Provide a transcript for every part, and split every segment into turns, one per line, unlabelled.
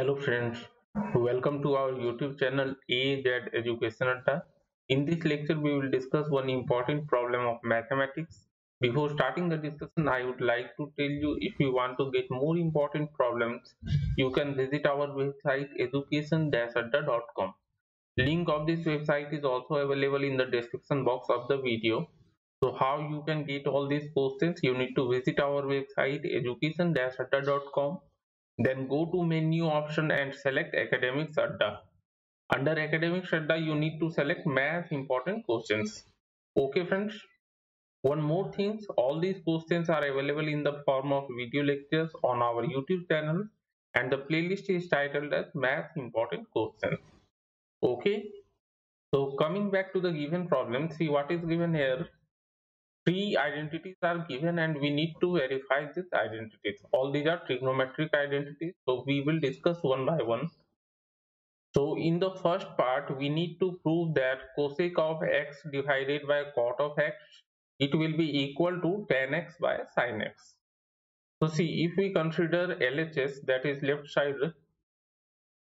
Hello friends, welcome to our YouTube channel AZ Education Adda. In this lecture, we will discuss one important problem of mathematics. Before starting the discussion, I would like to tell you if you want to get more important problems, you can visit our website education-adda.com. Link of this website is also available in the description box of the video. So how you can get all these questions, you need to visit our website education-adda.com. Then go to menu option and select academics adda. Under academics adda, you need to select math important questions. Okay friends. One more thing, all these questions are available in the form of video lectures on our YouTube channel and the playlist is titled as math important questions. Okay. So coming back to the given problem, see what is given here. Three identities are given and we need to verify these identities. All these are trigonometric identities, so we will discuss one by one. So in the first part, we need to prove that cosec of x divided by cot of x, it will be equal to tan x by sin x. So see, if we consider LHS, that is left side,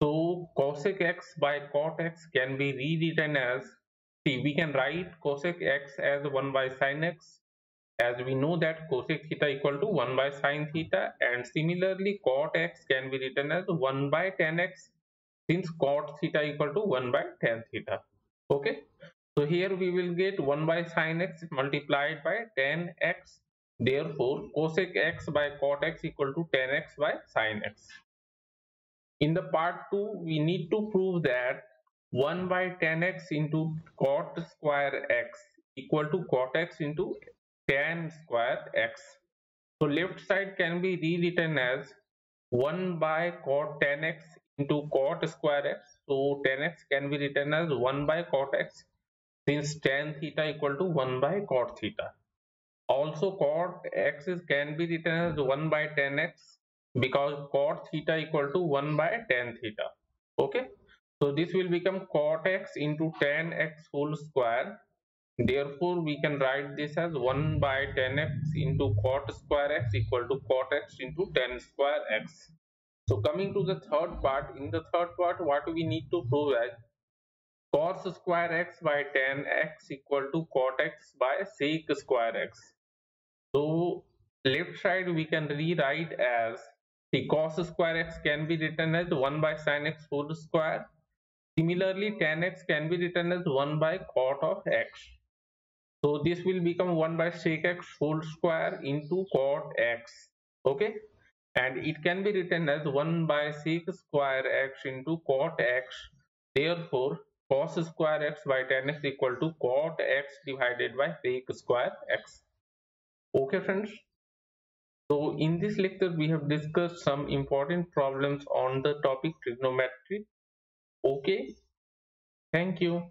so cosec x by cot x can be rewritten as, see, we can write cosec x as 1 by sin x, as we know that cosec theta equal to 1 by sin theta, and similarly cot x can be written as 1 by tan x, since cot theta equal to 1 by tan theta. Okay, so here we will get 1 by sin x multiplied by tan x, therefore cosec x by cot x equal to tan x by sin x. In the part 2, we need to prove that 1 by tan x into cot square x equal to cot x into tan square x. So left side can be rewritten as 1 by cot tan x into cot square x. So tan x can be written as 1 by cot x, since tan theta equal to 1 by cot theta. Also cot x can be written as 1 by tan x, because cot theta equal to 1 by tan theta. Okay, so this will become cot x into tan x whole square. Therefore we can write this as 1 by tan x into cot square x equal to cot x into tan square x. So coming to the third part, in the third part what we need to prove is cos square x by tan x equal to cot x by sec square x. So left side we can rewrite as, the cos square x can be written as 1 by sin x whole square. Similarly tan x can be written as 1 by cot of x. So this will become 1 by sec x whole square into cot x. Okay, and it can be written as 1 by sec square x into cot x. Therefore cos square x by tan x equal to cot x divided by sec square x. Okay friends, so in this lecture we have discussed some important problems on the topic trigonometry. Okay, thank you.